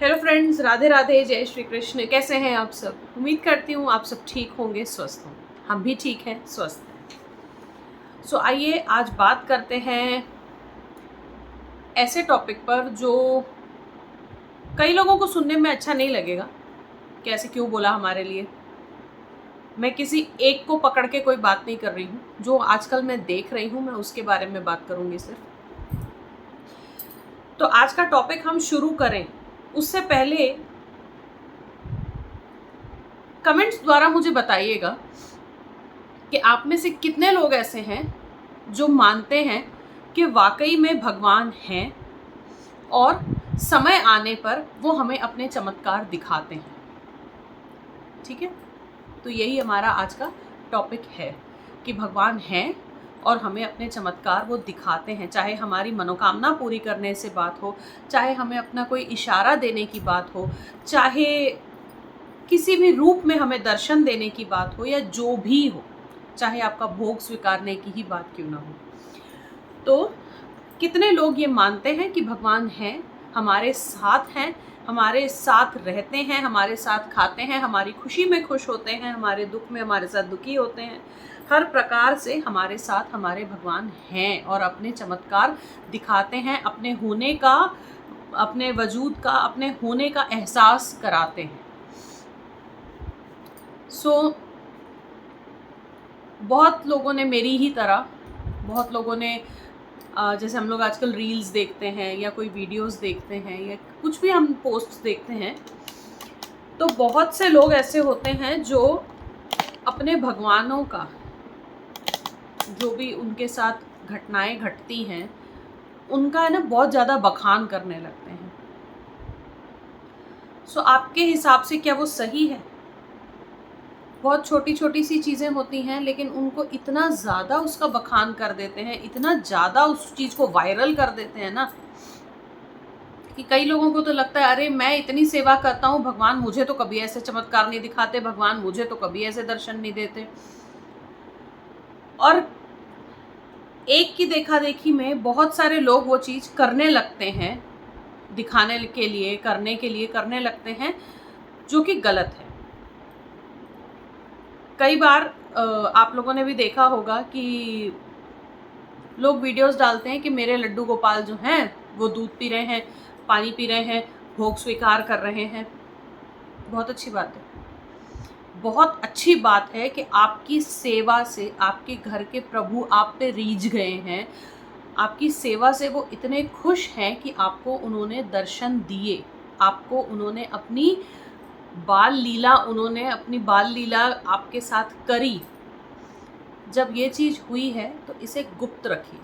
Hello friends, Radhe Radhe, जय श्री कृष्ण। कैसे हैं आप सब? उम्मीद करती हूँ आप सब ठीक होंगे, स्वस्थ हों। हम भी ठीक हैं, स्वस्थ हैं। सो आइए आज बात करते हैं ऐसे टॉपिक पर जो कई लोगों को सुनने में अच्छा नहीं लगेगा कि ऐसे क्यों बोला हमारे लिए। मैं किसी एक को पकड़ के कोई बात नहीं कर रही हूँ, जो आजकल मैं देख रही हूँ मैं उसके बारे में बात करूँगी सिर्फ। तो आज का टॉपिक हम शुरू करें उससे पहले कमेंट्स द्वारा मुझे बताइएगा कि आप में से कितने लोग ऐसे हैं जो मानते हैं कि वाकई में भगवान हैं और समय आने पर वो हमें अपने चमत्कार दिखाते हैं। ठीक है, तो यही हमारा आज का टॉपिक है कि भगवान हैं और हमें अपने चमत्कार वो दिखाते हैं। चाहे हमारी मनोकामना पूरी करने से बात हो, चाहे हमें अपना कोई इशारा देने की बात हो, चाहे किसी भी रूप में हमें दर्शन देने की बात हो, या जो भी हो, चाहे आपका भोग स्वीकारने की ही बात क्यों ना हो। तो कितने लोग ये मानते हैं कि भगवान हैं, हमारे साथ हैं, हमारे साथ रहते हैं, हमारे साथ खाते हैं, हमारी खुशी में खुश होते हैं, हमारे दुख में हमारे साथ दुखी होते हैं, हर प्रकार से हमारे साथ हमारे भगवान हैं और अपने चमत्कार दिखाते हैं, अपने होने का, अपने वजूद का, अपने होने का एहसास कराते हैं। बहुत लोगों ने मेरी ही तरह, बहुत लोगों ने जैसे हम लोग आजकल रील्स देखते हैं या कोई वीडियोस देखते हैं या कुछ भी हम पोस्ट्स देखते हैं, तो बहुत से लोग ऐसे होते हैं जो अपने भगवानों का, जो भी उनके साथ घटनाएं घटती हैं, उनका है ना बहुत ज़्यादा बखान करने लगते हैं। आपके हिसाब से क्या वो सही है? बहुत छोटी छोटी सी चीज़ें होती हैं लेकिन उनको इतना ज़्यादा उसका बखान कर देते हैं, इतना ज़्यादा उस चीज़ को वायरल कर देते हैं ना, कि कई लोगों को तो लगता है अरे मैं इतनी सेवा करता हूँ, भगवान मुझे तो कभी ऐसे चमत्कार नहीं दिखाते, भगवान मुझे तो कभी ऐसे दर्शन नहीं देते। और एक की देखा देखी में बहुत सारे लोग वो चीज़ करने लगते हैं, दिखाने के लिए, करने लगते हैं, जो कि गलत है। कई बार आप लोगों ने भी देखा होगा कि लोग वीडियोस डालते हैं कि मेरे लड्डू गोपाल जो हैं वो दूध पी रहे हैं, पानी पी रहे हैं, भोग स्वीकार कर रहे हैं। बहुत अच्छी बात है, बहुत अच्छी बात है कि आपकी सेवा से आपके घर के प्रभु आप पे रीझ गए हैं, आपकी सेवा से वो इतने खुश हैं कि आपको उन्होंने दर्शन दिए, आपको उन्होंने अपनी बाल लीला आपके साथ करी। जब ये चीज़ हुई है तो इसे गुप्त रखिए।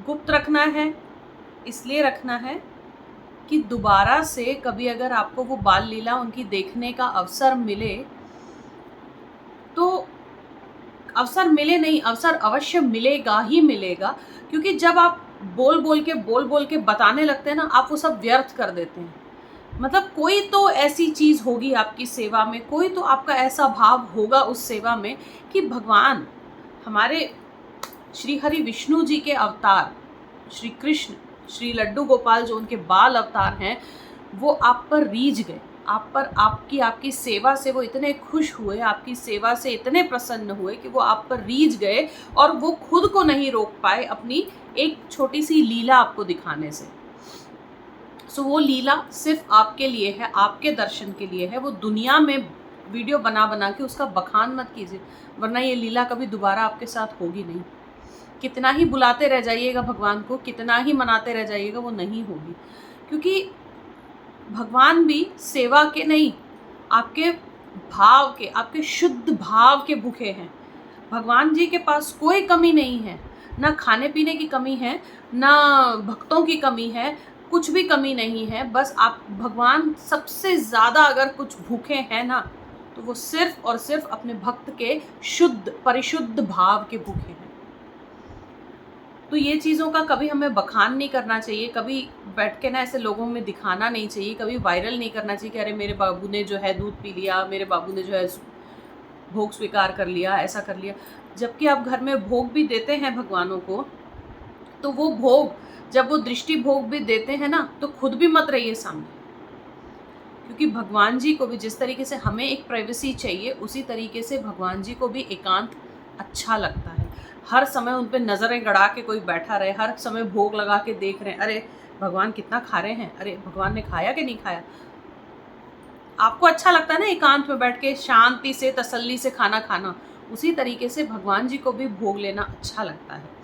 गुप्त रखना है, इसलिए रखना है कि दोबारा से कभी अगर आपको वो बाल लीला उनकी देखने का अवसर मिले, तो अवसर मिले नहीं, अवसर अवश्य मिलेगा ही मिलेगा, क्योंकि जब आप बोल बोल के बताने लगते हैं ना, आप वो सब व्यर्थ कर देते हैं। मतलब कोई तो ऐसी चीज़ होगी आपकी सेवा में, कोई तो आपका ऐसा भाव होगा उस सेवा में कि भगवान, हमारे श्री हरि विष्णु जी के अवतार श्री कृष्ण, श्री लड्डू गोपाल जो उनके बाल अवतार हैं, वो आप पर रीझ गए, आप पर, आपकी सेवा से वो इतने खुश हुए, आपकी सेवा से इतने प्रसन्न हुए कि वो आप पर रीझ गए और वो खुद को नहीं रोक पाए अपनी एक छोटी सी लीला आपको दिखाने से। वो लीला सिर्फ आपके लिए है, आपके दर्शन के लिए है। वो दुनिया में वीडियो बना के उसका बखान मत कीजिए, वरना ये लीला कभी दोबारा आपके साथ होगी नहीं। कितना ही बुलाते रह जाइएगा भगवान को, कितना ही मनाते रह जाइएगा, वो नहीं होगी। क्योंकि भगवान भी सेवा के नहीं, आपके भाव के, आपके शुद्ध भाव के भूखे हैं। भगवान जी के पास कोई कमी नहीं है, ना खाने पीने की कमी है, ना भक्तों की कमी है, कुछ भी कमी नहीं है। बस आप, भगवान सबसे ज़्यादा अगर कुछ भूखे हैं ना, तो वो सिर्फ और सिर्फ अपने भक्त के शुद्ध परिशुद्ध भाव के भूखे हैं। तो ये चीज़ों का कभी हमें बखान नहीं करना चाहिए, कभी बैठ के ना ऐसे लोगों में दिखाना नहीं चाहिए, कभी वायरल नहीं करना चाहिए कि अरे मेरे बाबू ने जो है दूध पी लिया, मेरे बाबू ने जो है भोग स्वीकार कर लिया, ऐसा कर लिया। जबकि आप घर में भोग भी देते हैं भगवानों को, तो वो भोग, जब वो दृष्टि भोग भी देते हैं ना, तो खुद भी मत रहिए सामने, क्योंकि भगवान जी को भी जिस तरीके से हमें एक प्राइवेसी चाहिए, उसी तरीके से भगवान जी को भी एकांत अच्छा लगता है। हर समय उन पे नज़रें गड़ा के कोई बैठा रहे, हर समय भोग लगा के देख रहे हैं, अरे भगवान कितना खा रहे हैं, अरे भगवान ने खाया कि नहीं खाया। आपको अच्छा लगता है ना एकांत में बैठ के शांति से तसल्ली से खाना खाना, उसी तरीके से भगवान जी को भी भोग लेना अच्छा लगता है।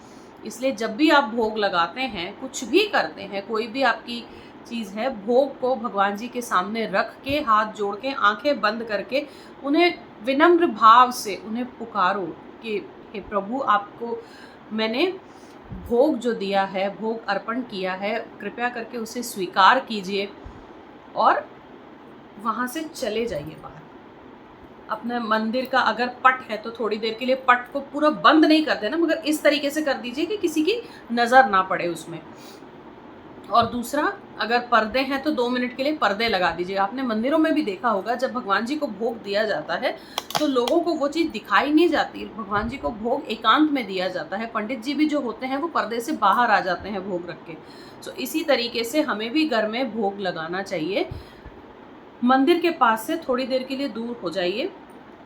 इसलिए जब भी आप भोग लगाते हैं, कुछ भी करते हैं, कोई भी आपकी चीज़ है, भोग को भगवान जी के सामने रख के, हाथ जोड़ के, आंखें बंद करके उन्हें विनम्र भाव से उन्हें पुकारो कि हे प्रभु, आपको मैंने भोग जो दिया है, भोग अर्पण किया है, कृपया करके उसे स्वीकार कीजिए और वहाँ से चले जाइए बाहर। अपने मंदिर का अगर पट है तो थोड़ी देर के लिए पट को पूरा बंद नहीं कर देना, मगर इस तरीके से कर दीजिए कि किसी की नज़र ना पड़े उसमें। और दूसरा, अगर पर्दे हैं तो 2 मिनट के लिए पर्दे लगा दीजिए। आपने मंदिरों में भी देखा होगा, जब भगवान जी को भोग दिया जाता है तो लोगों को वो चीज़ दिखाई नहीं जाती। भगवान जी को भोग एकांत में दिया जाता है। पंडित जी भी जो होते हैं वो पर्दे से बाहर आ जाते हैं भोग रख के। सो इसी तरीके से हमें भी घर में भोग लगाना चाहिए। मंदिर के पास से थोड़ी देर के लिए दूर हो जाइए।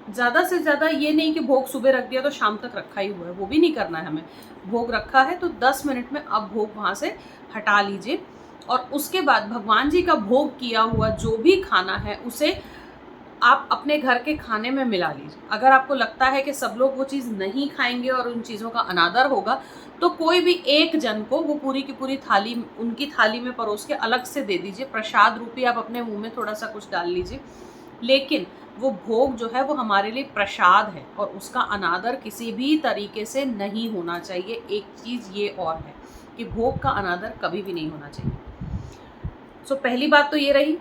ज़्यादा से ज़्यादा ये नहीं कि भोग सुबह रख दिया तो शाम तक रखा ही हुआ है, वो भी नहीं करना है हमें। भोग रखा है तो 10 मिनट में अब भोग वहाँ से हटा लीजिए और उसके बाद भगवान जी का भोग किया हुआ जो भी खाना है उसे आप अपने घर के खाने में मिला लीजिए। अगर आपको लगता है कि सब लोग वो चीज़ नहीं खाएंगे और उन चीज़ों का अनादर होगा, तो कोई भी एक जन को वो पूरी की पूरी थाली उनकी थाली में परोस के अलग से दे दीजिए। प्रसाद रूपी आप अपने मुंह में थोड़ा सा कुछ डाल लीजिए, लेकिन वो भोग जो है वो हमारे लिए प्रसाद है और उसका अनादर किसी भी तरीके से नहीं होना चाहिए। एक चीज़ ये और है कि भोग का अनादर कभी भी नहीं होना चाहिए। सो पहली बात तो ये रही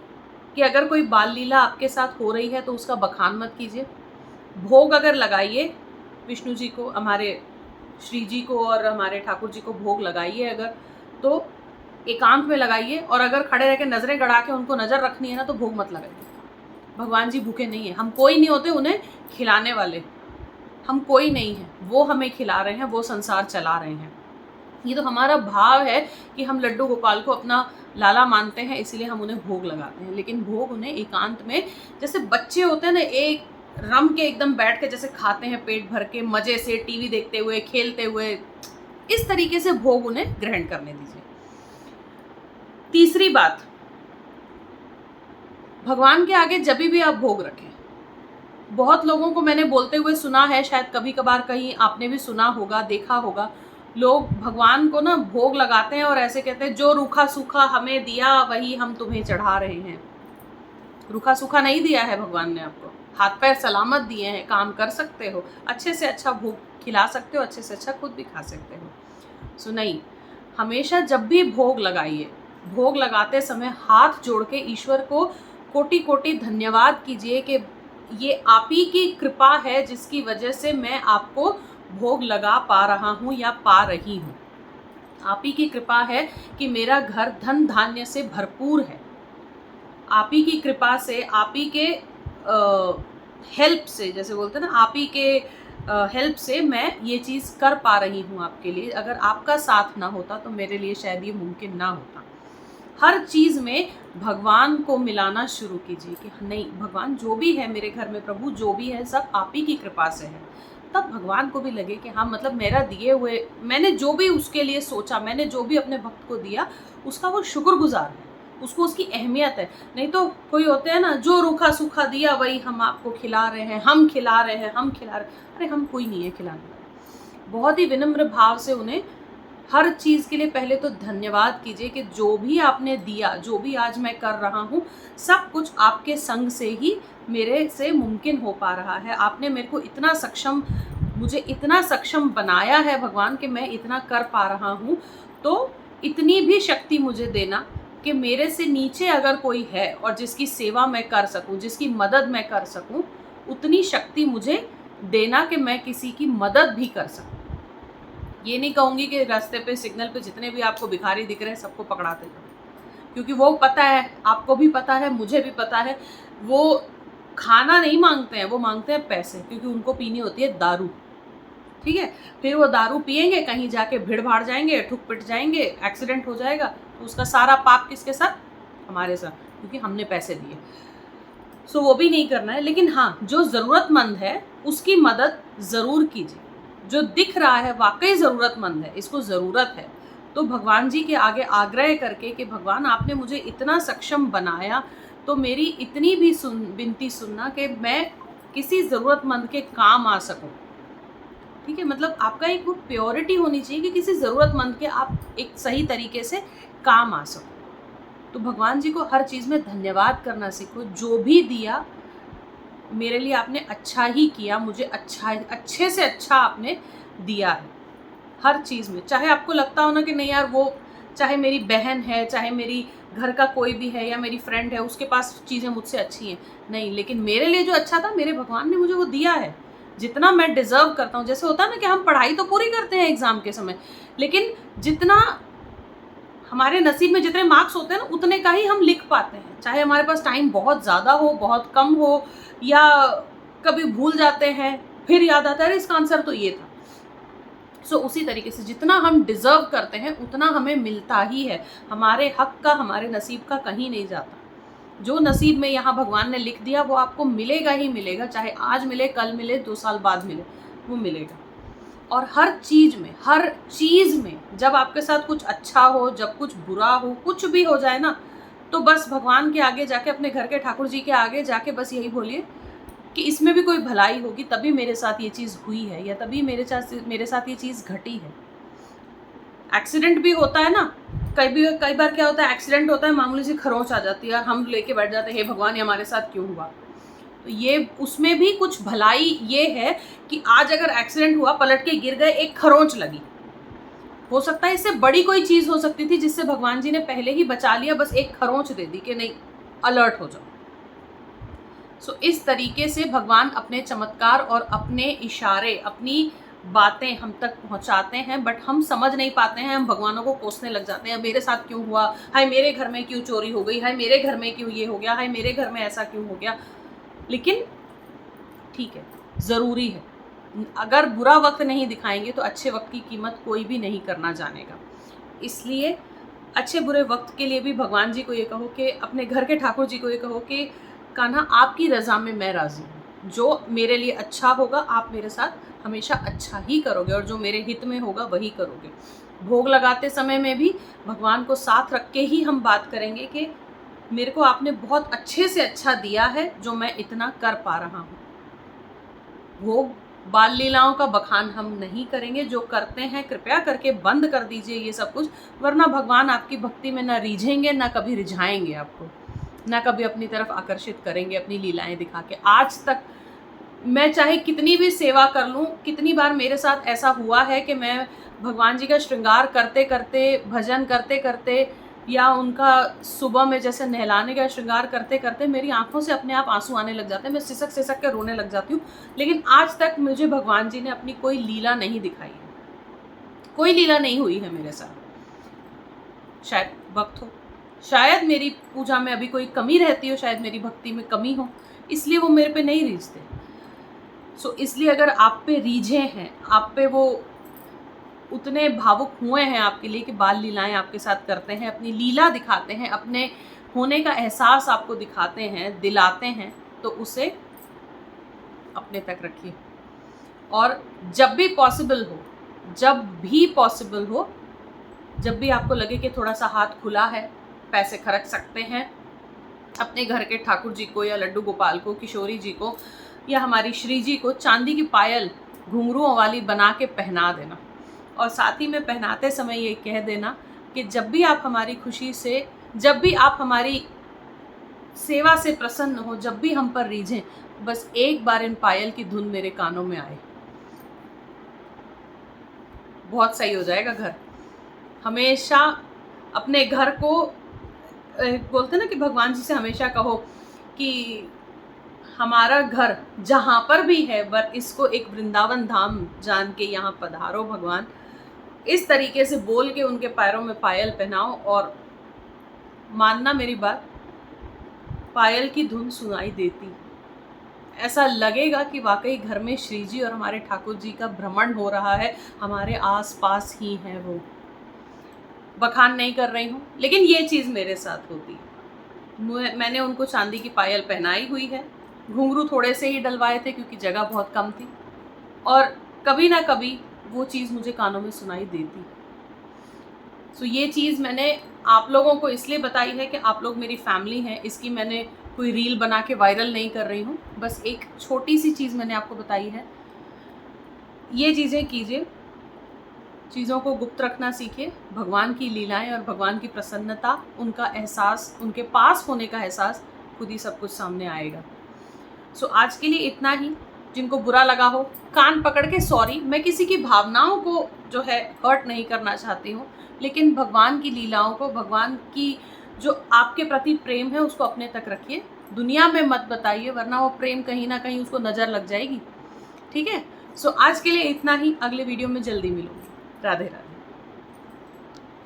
कि अगर कोई बाल लीला आपके साथ हो रही है तो उसका बखान मत कीजिए। भोग अगर लगाइए विष्णु जी को, हमारे श्री जी को और हमारे ठाकुर जी को भोग लगाइए अगर, तो एकांत में लगाइए। और अगर खड़े रह के नज़रें गड़ा के उनको नज़र रखनी है ना, तो भोग मत लगाइए। भगवान जी भूखे नहीं हैं, हम कोई नहीं होते उन्हें खिलाने वाले, हम कोई नहीं हैं, वो हमें खिला रहे हैं, वो संसार चला रहे हैं। ये तो हमारा भाव है कि हम लड्डू गोपाल को अपना लाला मानते हैं, इसीलिए हम उन्हें भोग लगाते हैं। लेकिन भोग उन्हें एकांत में, जैसे बच्चे होते हैं ना, एक रम के एकदम बैठ के जैसे खाते हैं पेट भर के मज़े से, टीवी देखते हुए, खेलते हुए, इस तरीके से भोग उन्हें ग्रहण करने दीजिए। तीसरी बात, भगवान के आगे जब भी आप भोग रखें, बहुत लोगों को मैंने बोलते हुए सुना है, शायद कभी कभार कहीं आपने भी सुना होगा, देखा होगा, लोग भगवान को ना भोग लगाते हैं और ऐसे कहते हैं, जो रूखा सूखा हमें दिया वही हम तुम्हें चढ़ा रहे हैं। रूखा सूखा नहीं दिया है भगवान ने आपको, हाथ पैर सलामत दिए हैं, काम कर सकते हो, अच्छे से अच्छा भोग खिला सकते हो, अच्छे से अच्छा खुद भी खा सकते हो। सो नहीं, हमेशा जब भी भोग लगाइए, भोग लगाते समय हाथ जोड़ के ईश्वर को कोटि कोटि धन्यवाद कीजिए कि ये आप ही की कृपा है जिसकी वजह से मैं आपको भोग लगा पा रहा हूँ या पा रही हूँ। आप ही की कृपा है कि मेरा घर धन धान्य से भरपूर है। आप ही की कृपा से, आप ही के हेल्प से, जैसे बोलते हैं ना, आप ही के हेल्प से मैं ये चीज़ कर पा रही हूँ आपके लिए। अगर आपका साथ ना होता तो मेरे लिए शायद ये मुमकिन ना होता। हर चीज़ में भगवान को मिलाना शुरू कीजिए कि नहीं, भगवान जो भी है मेरे घर में, प्रभु जो भी है, सब आप ही की कृपा से है। तब भगवान को भी लगे कि हाँ, मतलब मेरा दिए हुए, मैंने जो भी उसके लिए सोचा, मैंने जो भी अपने भक्त को दिया, उसका वो शुक्रगुजार है, उसको उसकी अहमियत है। नहीं तो कोई होते हैं ना, जो रूखा सूखा दिया वही हम आपको खिला रहे हैं, हम खिला रहे हैं, हम खिला रहे हैं। अरे हम कोई नहीं है खिलाने वाला। बहुत ही विनम्र भाव से उन्हें हर चीज़ के लिए पहले तो धन्यवाद कीजिए कि जो भी आपने दिया, जो भी आज मैं कर रहा हूँ, सब कुछ आपके संग से ही मेरे से मुमकिन हो पा रहा है। आपने मेरे को इतना सक्षम, मुझे इतना सक्षम बनाया है भगवान कि मैं इतना कर पा रहा हूँ। तो इतनी भी शक्ति मुझे देना कि मेरे से नीचे अगर कोई है और जिसकी सेवा मैं कर सकूँ, जिसकी मदद मैं कर सकूँ, उतनी शक्ति मुझे देना कि मैं किसी की मदद भी कर सकूँ। ये नहीं कहूँगी कि रास्ते पे, सिग्नल पे जितने भी आपको भिखारी दिख रहे हैं सबको पकड़ाते जाओ, क्योंकि वो पता है, आपको भी पता है, मुझे भी पता है, वो खाना नहीं मांगते हैं, वो मांगते हैं पैसे, क्योंकि उनको पीनी होती है दारू। ठीक है। फिर वो दारू पिएंगे, कहीं जाके भीड़ भाड़ जाएंगे, ठुक पिट जाएंगे, एक्सीडेंट हो जाएगा, तो उसका सारा पाप किसके साथ? हमारे साथ, क्योंकि हमने पैसे दिए। सो वो भी नहीं करना है। लेकिन हाँ, जो ज़रूरतमंद है उसकी मदद ज़रूर कीजिए। जो दिख रहा है वाकई ज़रूरतमंद है, इसको ज़रूरत है, तो भगवान जी के आगे आग्रह करके कि भगवान आपने मुझे इतना सक्षम बनाया, तो मेरी इतनी भी विनती सुनना कि मैं किसी ज़रूरतमंद के काम आ सकूं। ठीक है, मतलब आपका एक वो प्योरिटी होनी चाहिए कि किसी ज़रूरतमंद के आप एक सही तरीके से काम आ सको। तो भगवान जी को हर चीज़ में धन्यवाद करना सीखो। जो भी दिया मेरे लिए आपने अच्छा ही किया, मुझे अच्छे से अच्छा आपने दिया है हर चीज़ में। चाहे आपको लगता हो ना कि नहीं यार, वो चाहे मेरी बहन है, चाहे मेरी घर का कोई भी है या मेरी फ्रेंड है, उसके पास चीज़ें मुझसे अच्छी हैं, नहीं, लेकिन मेरे लिए जो अच्छा था मेरे भगवान ने मुझे वो दिया है, जितना मैं डिज़र्व करता हूँ। जैसे होता है ना कि हम पढ़ाई तो पूरी करते हैं एग्ज़ाम के समय, लेकिन जितना हमारे नसीब में जितने मार्क्स होते हैं ना, उतने का ही हम लिख पाते हैं। चाहे हमारे पास टाइम बहुत ज़्यादा हो, बहुत कम हो, या कभी भूल जाते हैं, फिर याद आता है इसका आंसर तो ये था। सो उसी तरीके से जितना हम डिज़र्व करते हैं उतना हमें मिलता ही है। हमारे हक का, हमारे नसीब का कहीं नहीं जाता। जो नसीब में यहाँ भगवान ने लिख दिया वो आपको मिलेगा ही मिलेगा, चाहे आज मिले, कल मिले, 2 साल बाद मिले, वो मिलेगा। और हर चीज़ में जब आपके साथ कुछ अच्छा हो, जब कुछ बुरा हो, कुछ भी हो जाए ना, तो बस भगवान के आगे जाके, अपने घर के ठाकुर जी के आगे जाके बस यही बोलिए कि इसमें भी कोई भलाई होगी, तभी मेरे साथ ये चीज़ हुई है, या तभी मेरे साथ ये चीज़ घटी है। एक्सीडेंट भी होता है ना, कई बार क्या होता है, एक्सीडेंट होता है, मामूली सी खरोंच आ जाती है और हम लेके बैठ जाते हैं, हे भगवान ये हमारे साथ क्यों हुआ। तो ये उसमें भी कुछ भलाई ये है कि आज अगर एक्सीडेंट हुआ, पलट के गिर गए, एक खरोंच लगी, हो सकता है इससे बड़ी कोई चीज़ हो सकती थी जिससे भगवान जी ने पहले ही बचा लिया, बस एक खरोंच दे दी कि नहीं, अलर्ट हो जाओ। सो इस तरीके से भगवान अपने चमत्कार और अपने इशारे, अपनी बातें हम तक पहुंचाते हैं, बट हम समझ नहीं पाते हैं। हम भगवानों को कोसने लग जाते हैं, मेरे साथ क्यों हुआ, हाय मेरे घर में क्यों चोरी हो गई, हाय मेरे घर में क्यों ये हो गया, हाय मेरे घर में ऐसा क्यों हो गया। लेकिन ठीक है, ज़रूरी है। अगर बुरा वक्त नहीं दिखाएंगे तो अच्छे वक्त की कीमत कोई भी नहीं करना जानेगा। इसलिए अच्छे बुरे वक्त के लिए भी भगवान जी को ये कहो कि, अपने घर के ठाकुर जी को ये कहो कि कान्हा आपकी रज़ा में मैं राज़ी हूँ, जो मेरे लिए अच्छा होगा आप मेरे साथ हमेशा अच्छा ही करोगे, और जो मेरे हित में होगा वही करोगे। भोग लगाते समय में भी भगवान को साथ रख के ही हम बात करेंगे कि मेरे को आपने बहुत अच्छे से अच्छा दिया है, जो मैं इतना कर पा रहा हूँ। भोग बाल लीलाओं का बखान हम नहीं करेंगे, जो करते हैं कृपया करके बंद कर दीजिए ये सब कुछ, वरना भगवान आपकी भक्ति में ना रिझेंगे, ना कभी रिझाएंगे आपको, ना कभी अपनी तरफ आकर्षित करेंगे अपनी लीलाएं दिखा के। आज तक मैं चाहे कितनी भी सेवा कर लूँ, कितनी बार मेरे साथ ऐसा हुआ है कि मैं भगवान जी का श्रृंगार करते करते, भजन करते करते, या उनका सुबह में जैसे नहलाने का श्रृंगार करते करते मेरी आंखों से अपने आप आंसू आने लग जाते हैं, मैं सिसक सिसक के रोने लग जाती हूँ, लेकिन आज तक मुझे भगवान जी ने अपनी कोई लीला नहीं दिखाई है, कोई लीला नहीं हुई है मेरे साथ। शायद वक्त हो, शायद मेरी पूजा में अभी कोई कमी रहती हो, शायद मेरी भक्ति में कमी हो, इसलिए वो मेरे पे नहीं रीझते। सो इसलिए अगर आप पे रीझे हैं, आप पे वो उतने भावुक हुए हैं आपके लिए कि बाल लीलाएं आपके साथ करते हैं, अपनी लीला दिखाते हैं, अपने होने का एहसास आपको दिखाते हैं, दिलाते हैं, तो उसे अपने तक रखिए। और जब भी पॉसिबल हो, जब भी आपको लगे कि थोड़ा सा हाथ खुला है, पैसे खर्च सकते हैं, अपने घर के ठाकुर जी को, या लड्डू गोपाल को, किशोरी जी को, या हमारी श्री जी को चांदी की पायल घुंघरुओं वाली बना के पहना देना। और साथ ही में पहनाते समय ये कह देना कि जब भी आप हमारी खुशी से, जब भी आप हमारी सेवा से प्रसन्न हो, जब भी हम पर रीझें, बस एक बार इन पायल की धुन मेरे कानों में आए, बहुत सही हो जाएगा घर। हमेशा अपने घर को बोलते ना कि भगवान जी से हमेशा कहो कि हमारा घर जहाँ पर भी है, पर इसको एक वृंदावन धाम जान के यहाँ पधारो भगवान। इस तरीके से बोल के उनके पैरों में पायल पहनाओ, और मानना मेरी बात, पायल की धुन सुनाई देती, ऐसा लगेगा कि वाकई घर में श्री जी और हमारे ठाकुर जी का भ्रमण हो रहा है, हमारे आस पास ही है वो। बखान नहीं कर रही हूँ, लेकिन ये चीज़ मेरे साथ होती है। मैंने उनको चांदी की पायल पहनाई हुई है, घुंघरू थोड़े से ही डलवाए थे क्योंकि जगह बहुत कम थी, और कभी ना कभी वो चीज़ मुझे कानों में सुनाई देती। सो ये चीज़ मैंने आप लोगों को इसलिए बताई है कि आप लोग मेरी फैमिली हैं, इसकी मैंने कोई रील बना के वायरल नहीं कर रही हूँ, बस एक छोटी सी चीज़ मैंने आपको बताई है। ये चीज़ें कीजिए, चीज़ों को गुप्त रखना सीखिए, भगवान की लीलाएं और भगवान की प्रसन्नता, उनका एहसास, उनके पास होने का एहसास खुद ही सब कुछ सामने आएगा। सो आज के लिए इतना ही। जिनको बुरा लगा हो, कान पकड़ के सॉरी, मैं किसी की भावनाओं को जो है हर्ट नहीं करना चाहती हूँ, लेकिन भगवान की लीलाओं को, भगवान की जो आपके प्रति प्रेम है उसको अपने तक रखिए, दुनिया में मत बताइए, वरना वो प्रेम कहीं ना कहीं उसको नज़र लग जाएगी। ठीक है, सो आज के लिए इतना ही, अगले वीडियो में जल्दी मिलूंगी। राधे राधे।